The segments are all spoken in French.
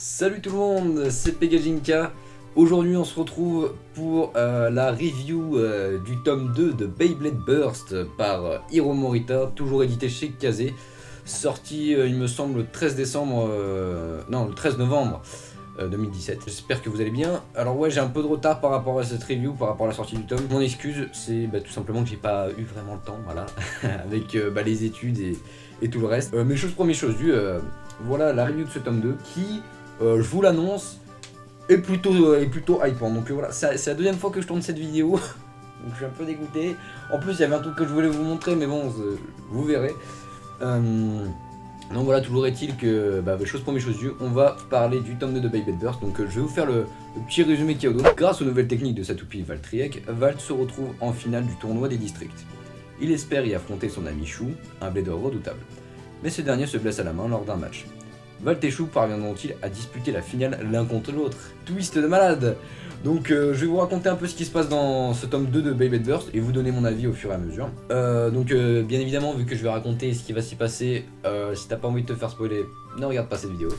Salut tout le monde, c'est Pegajinka. Aujourd'hui on se retrouve pour la review du tome 2 de Beyblade Burst par Hiro Morita, toujours édité chez Kazé, sorti il me semble le 13 décembre, non le 13 novembre 2017. J'espère que vous allez bien. Alors ouais, j'ai un peu de retard par rapport à cette review, par rapport à la sortie du tome. Mon excuse, c'est tout simplement que j'ai pas eu vraiment le temps, voilà, avec les études et tout le reste. Mais chose première chose due, voilà la review de ce tome 2 qui, je vous l'annonce, est plutôt hypant. Donc voilà, c'est la deuxième fois que je tourne cette vidéo, donc je suis un peu dégoûté. En plus, il y avait un truc que je voulais vous montrer, mais bon, vous verrez. Donc voilà, toujours est-il que, chose première chose due, on va parler du tome 2 de Beyblade Burst. Donc je vais vous faire le petit résumé qu'il y a au dos. Grâce aux nouvelles techniques de sa toupie Valtryek, Valt se retrouve en finale du tournoi des districts. Il espère y affronter son ami Shu, un blader redoutable. Mais ce dernier se blesse à la main lors d'un match. Valt et Shu parviendront-ils à disputer la finale l'un contre l'autre? Twist de malade! Donc je vais vous raconter un peu ce qui se passe dans ce tome 2 de Beyblade Burst et vous donner mon avis au fur et à mesure. Bien évidemment, vu que je vais raconter ce qui va s'y passer, si t'as pas envie de te faire spoiler, ne regarde pas cette vidéo.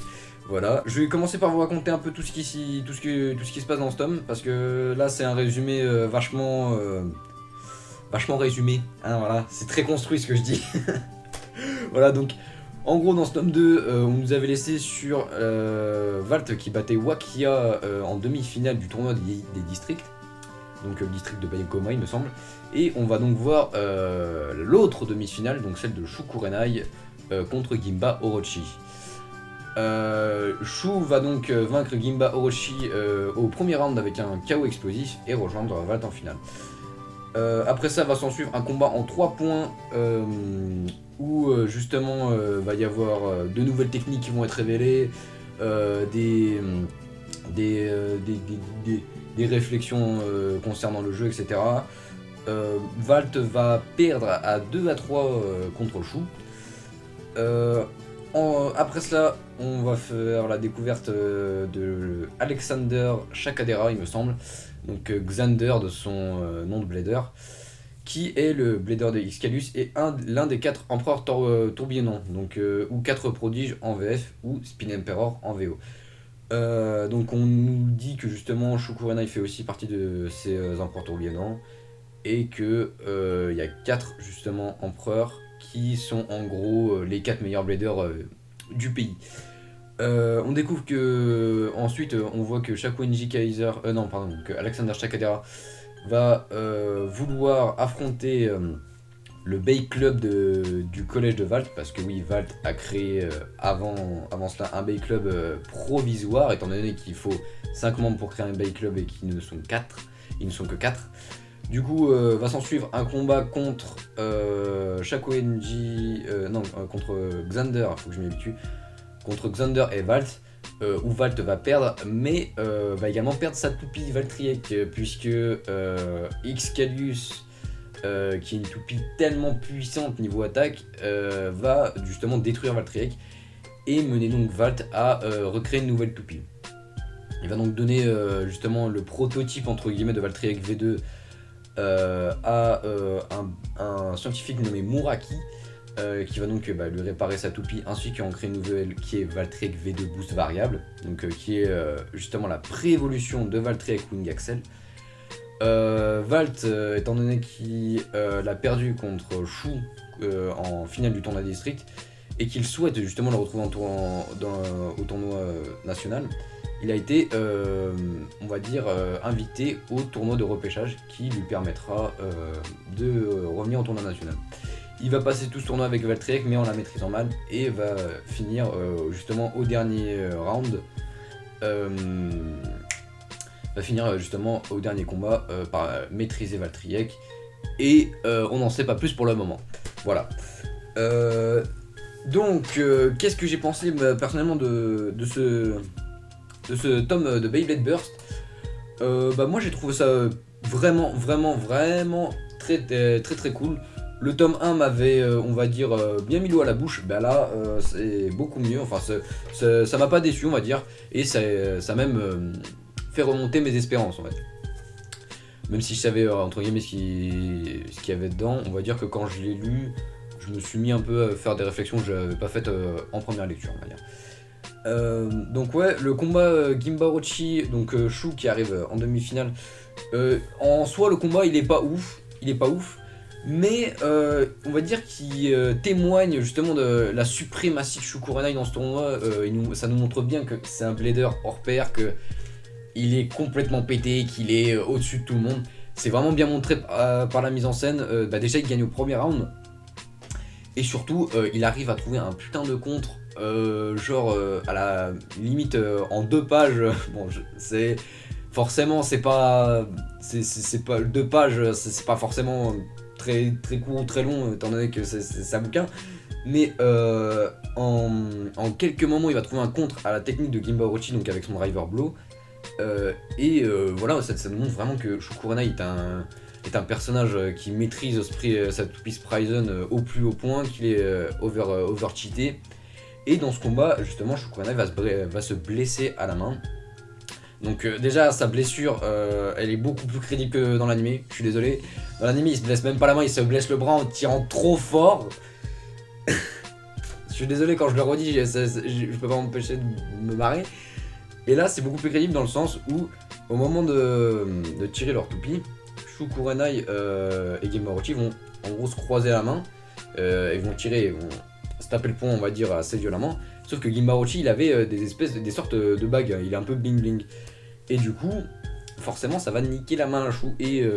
Voilà, je vais commencer par vous raconter un peu tout ce qui se passe dans ce tome, parce que là c'est un résumé vachement résumé, hein, voilà, c'est très construit ce que je dis. Voilà, donc en gros, dans ce tome 2, on nous avait laissé sur Valt qui battait Wakia en demi-finale du tournoi des districts, donc le district de Bayokoma il me semble, et on va donc voir l'autre demi-finale, donc celle de Shu Kurenai contre Gimba Orochi. Shu va donc vaincre Gimba Orochi au premier round avec un KO explosif et rejoindre Valt en finale. Après ça va s'en suivre un combat en 3 points où justement va y avoir de nouvelles techniques qui vont être révélées, des réflexions concernant le jeu, etc. Valt va perdre à 2 à 3 contre Shu. Après cela, on va faire la découverte de Alexander Shakadera, il me semble, donc Xander de son nom de blader, qui est le blader de Excalibur et l'un des 4 empereurs tourbillonnants, donc ou 4 prodiges en VF ou Spin Emperor en VO. Donc on nous dit que justement Shu Kurenai fait aussi partie de ces empereurs tourbillonnants et que il y a 4 justement empereurs qui sont en gros les 4 meilleurs bladers du pays. On découvre que ensuite on voit que Shakuenji Kaiser, que Alexander Shakadera va vouloir affronter le Bay Club du collège de Valt, parce que oui, Valt a créé avant cela un Bay Club provisoire, étant donné qu'il faut 5 membres pour créer un Bay Club et qu'ils ne sont que 4. Du coup, va s'en suivre un combat contre contre Xander, faut que je m'y habitue, contre Xander et Valt, où Valt va perdre, mais va également perdre sa toupie Valtryek, puisque Excalibur, qui est une toupie tellement puissante niveau attaque, va justement détruire Valtryek et mener donc Valt à recréer une nouvelle toupie. Il va donc donner justement le prototype entre guillemets de Valtryek V2 à un scientifique nommé Muraki, qui va donc lui réparer sa toupie, ainsi qu'en créer une nouvelle qui est Valtryek V2 Boost variable, donc qui est justement la pré-évolution de Valtryek Wing Axel. Valt, étant donné qu'il l'a perdu contre Shu en finale du tournoi district et qu'il souhaite justement le retrouver au tournoi national, il a été, on va dire, invité au tournoi de repêchage qui lui permettra de revenir au tournoi national. Il va passer tout ce tournoi avec Valtryek, mais en la maîtrisant mal, et va finir justement au dernier round, au dernier combat par maîtriser Valtryek, et on n'en sait pas plus pour le moment. Voilà. Qu'est-ce que j'ai pensé personnellement de ce tome de Beyblade Burst? Moi j'ai trouvé ça vraiment très cool. Le tome 1 m'avait, on va dire, bien mis l'eau à la bouche. Là, c'est beaucoup mieux. Enfin, ça m'a pas déçu, on va dire. Et ça même fait remonter mes espérances, en fait. Même si je savais, entre guillemets, ce qu'il y avait dedans, on va dire que quand je l'ai lu, je me suis mis un peu à faire des réflexions que je n'avais pas faites en première lecture, on va dire. Donc ouais, le combat Gimba Orochi, donc Shu qui arrive en demi-finale. En soi, le combat il est pas ouf, mais on va dire qu'il témoigne justement de la suprématie de Shu Kurenai dans ce tournoi. Ça nous montre bien que c'est un blader hors pair, que il est complètement pété, qu'il est au-dessus de tout le monde. C'est vraiment bien montré par la mise en scène. Déjà il gagne au premier round, et surtout il arrive à trouver un putain de contre. À la limite en 2 pages. Bon, c'est forcément c'est pas 2 pages, c'est pas forcément très court ou très long étant donné que c'est un bouquin, mais en quelques moments il va trouver un contre à la technique de Gimba Orochi, donc avec son driver blow, voilà, ça nous montre vraiment que Shu Kurenai est un personnage qui maîtrise sa toupie Sprison au plus haut point, qu'il est over cheaté. Et dans ce combat, justement, Shu Kurenai va se blesser à la main. Donc déjà, sa blessure, elle est beaucoup plus crédible que dans l'animé. Je suis désolé. Dans l'animé, il se blesse même pas la main, il se blesse le bras en tirant trop fort. Je suis désolé quand je le redis, je peux pas m'empêcher de me marrer. Et là, c'est beaucoup plus crédible dans le sens où, au moment de tirer leur toupie, Shu Kurenai et Gimba Orochi vont en gros se croiser la main. Ils vont tirer, se taper le poing, on va dire, assez violemment. Sauf que Gimba Orochi, il avait des sortes de bagues, il est un peu bling bling. Et du coup, forcément, ça va niquer la main à Shu. Et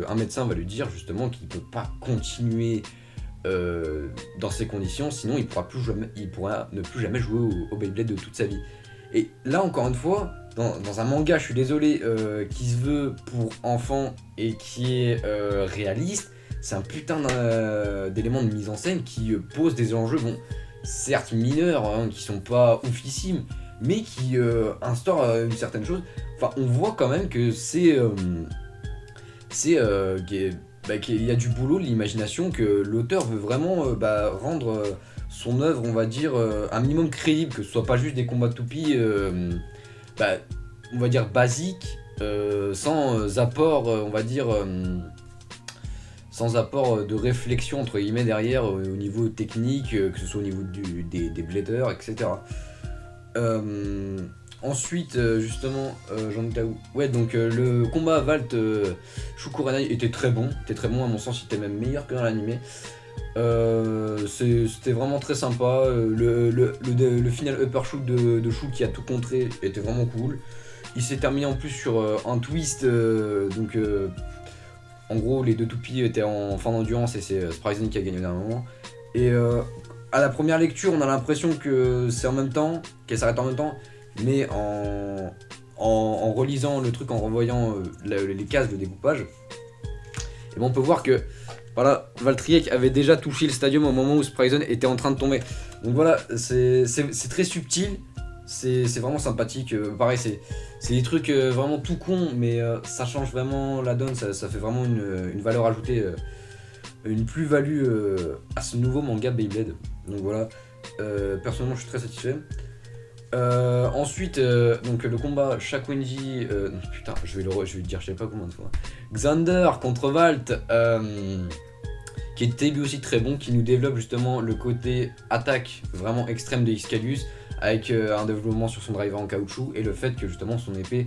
un médecin va lui dire justement qu'il peut pas continuer dans ces conditions, sinon il pourra ne plus jamais jouer au Beyblade de toute sa vie. Et là, encore une fois, dans un manga, je suis désolé, qui se veut pour enfants et qui est réaliste, c'est un putain d'élément de mise en scène qui pose des enjeux, bon, certes mineurs, hein, qui sont pas oufissimes, mais qui instaurent une certaine chose. Enfin, on voit quand même que qu'il y a du boulot, de l'imagination, que l'auteur veut vraiment rendre son œuvre, on va dire, un minimum crédible, que ce soit pas juste des combats de toupies, on va dire basiques, sans apport, on va dire... sans apport de réflexion entre guillemets derrière au niveau technique, que ce soit au niveau des bladers, etc. Ensuite, justement, j'en étais où ? Ouais, donc le combat Valt Shu Kurenai était très bon, à mon sens, il était même meilleur que dans l'animé. C'était vraiment très sympa. Le final upper shoot de Shu qui a tout contré était vraiment cool. Il s'est terminé en plus sur un twist, en gros, les deux toupies étaient en fin d'endurance et c'est Sprison qui a gagné d'un moment. Et à la première lecture, on a l'impression que c'est en même temps, qu'elle s'arrête en même temps, mais en relisant le truc, en revoyant les cases de découpage, et on peut voir que voilà, Valtryek avait déjà touché le stadium au moment où Sprison était en train de tomber. Donc voilà, c'est très subtil. C'est vraiment sympathique, pareil c'est des trucs vraiment tout con, mais ça change vraiment la donne, ça fait vraiment une valeur ajoutée, une plus-value à ce nouveau manga Beyblade. Donc voilà, personnellement je suis très satisfait. Ensuite, donc le combat Shakuinji, putain je vais le dire je sais pas combien de fois, Xander contre Valt, qui était lui aussi très bon, qui nous développe justement le côté attaque vraiment extrême de Iskalius, avec un développement sur son driver en caoutchouc et le fait que justement son épée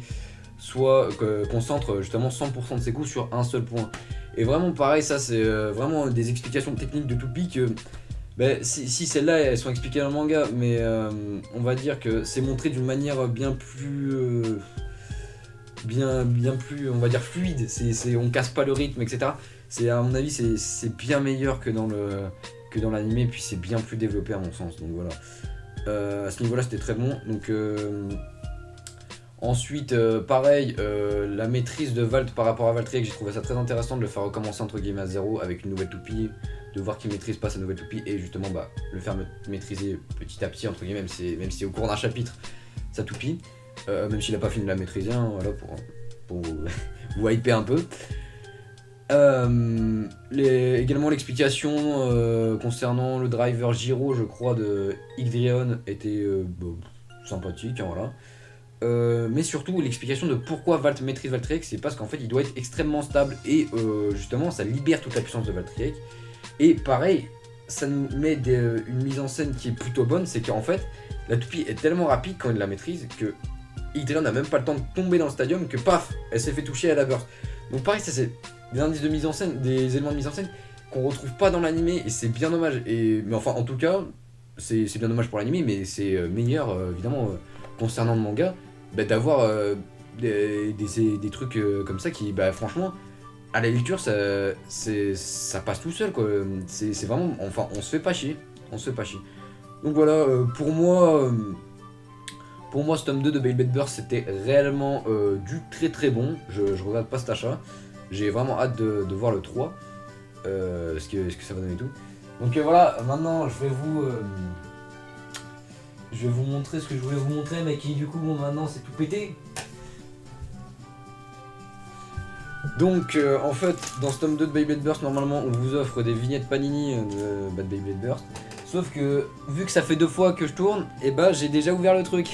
concentre justement 100% de ses coups sur un seul point. Et vraiment pareil, ça c'est vraiment des explications techniques de toupie que si celles-là elles sont expliquées dans le manga, mais on va dire que c'est montré d'une manière bien plus on va dire fluide, on casse pas le rythme, etc. À mon avis c'est bien meilleur que dans l'animé, puis c'est bien plus développé à mon sens, donc voilà. À ce niveau là c'était très bon. Donc ensuite pareil, la maîtrise de Valt par rapport à Valtryek, j'ai trouvé ça très intéressant de le faire recommencer entre guillemets à zéro avec une nouvelle toupie, de voir qu'il maîtrise pas sa nouvelle toupie et justement le faire maîtriser petit à petit entre guillemets, même si au cours d'un chapitre sa toupie, même s'il a pas fini de la maîtriser, hein, voilà, pour vous hyper un peu. Également l'explication concernant le driver Giro, je crois, de Yggdraon était sympathique, hein, voilà. Mais surtout l'explication de pourquoi Valt maîtrise Valtryek, c'est parce qu'en fait il doit être extrêmement stable et justement ça libère toute la puissance de Valtryek. Et pareil, ça nous met une mise en scène qui est plutôt bonne, c'est qu'en fait La toupie est tellement rapide quand il la maîtrise que Hydreion n'a même pas le temps de tomber dans le stadium que paf, elle s'est fait toucher à la burst. Donc pareil, ça c'est des indices de mise en scène, des éléments de mise en scène qu'on retrouve pas dans l'animé et c'est bien dommage. Mais enfin, en tout cas, c'est bien dommage pour l'animé, mais c'est meilleur évidemment concernant le manga, d'avoir des trucs comme ça qui, franchement, à la lecture, ça passe tout seul quoi. C'est vraiment, enfin, on se fait pas chier, Donc voilà, pour moi, ce tome 2 de Beyblade Burst, c'était réellement du très très bon. Je regrette pas cet achat. J'ai vraiment hâte de voir le 3, ce que ça va donner et tout. Donc voilà, maintenant je vais vous montrer ce que je voulais vous montrer, mais qui du coup, bon, maintenant c'est tout pété. Donc en fait, dans ce tome 2 de Beyblade Burst, normalement on vous offre des vignettes Panini de Beyblade Burst. Sauf que, vu que ça fait 2 fois que je tourne, et j'ai déjà ouvert le truc.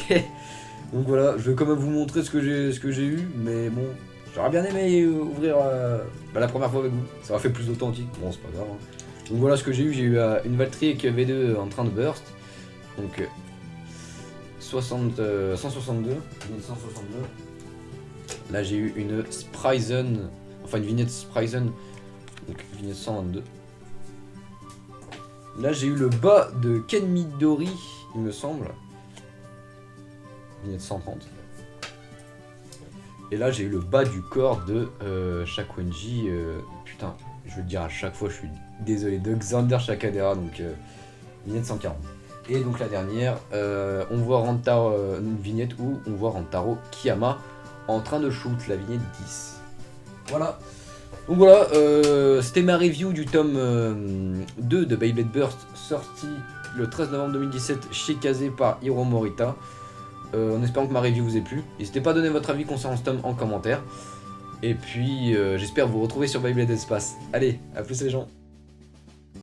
Donc voilà, je vais quand même vous montrer ce que j'ai eu, mais bon, j'aurais bien aimé ouvrir la première fois avec vous. Ça aurait fait plus authentique, bon c'est pas grave. Donc voilà ce que j'ai eu une Valtryek V2 en train de burst. Donc 162. Là j'ai eu une Spryzen, enfin une vignette Spryzen, donc vignette 122. Là j'ai eu le bas de Ken Midori, il me semble. Vignette 130. Et là j'ai eu le bas du corps de Shakwenji. Putain, je veux le dire à chaque fois, je suis désolé, de Xander Shakadera, donc vignette 140. Et donc la dernière, on voit Rantaro, une vignette où on voit Rantaro Kiyama en train de shoot, la vignette 10. Voilà. Donc voilà, c'était ma review du tome 2 de Beyblade Burst, sorti le 13 novembre 2017 chez Kazé par Hiro Morita. En espérant que ma review vous ait plu. N'hésitez pas à donner votre avis concernant ce tome en commentaire. Et puis j'espère vous retrouver sur Beyblade Espace. Allez, à plus les gens.